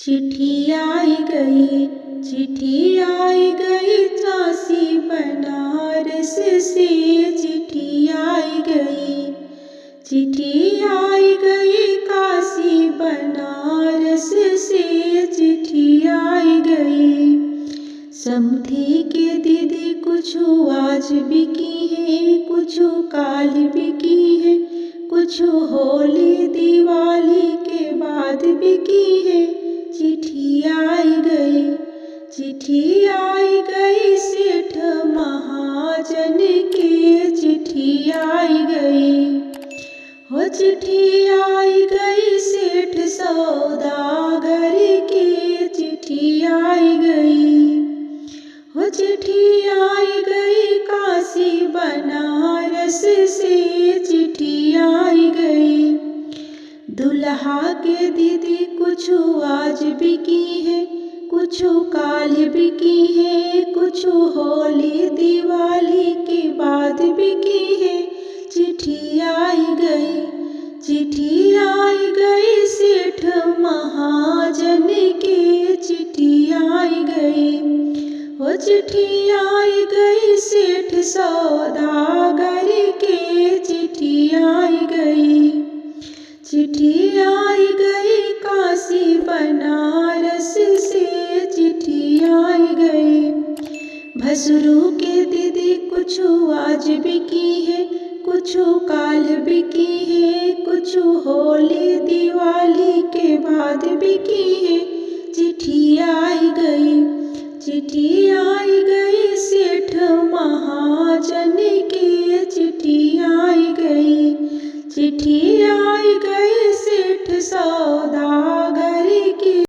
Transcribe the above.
चिट्ठी आई गई झांसी बनारस से। चिट्ठी आई गई काशी बनारस से। चिट्ठी आई गई समधी के दीदी, कुछु आज भी की है, कुछु काल भी की है, कुछु होली दिवाली के बाद भी की है। चिट्ठी आई गई सेठ महाजन के। चिट्ठी आई गई हो, चिट्ठी आई गई सेठ सौदागर के। चिट्ठी आई गई हो, चिट्ठी आई गई काशी बनारस से। चिट्ठी आई गई दुल्हा के दीदी, कुछु आज भी की है, कुछु काल भी की है, कुछु होली दिवाली के बाद भी की है। चिट्ठी आई गई सेठ महाजन के। चिट्ठी आई गई हो, चिट्ठी आई गई सेठ सौदागर के। चिट्ठी आई गई काशी बनारस से। चिट्ठी आई गई भसरू के दीदी, कुछु आज भी की है, कुछु काल भी की है, कुछु होली दिवाली के बाद भी की है। चिट्ठी आई गई सेठ महाजन के। चिट्ठी आई गई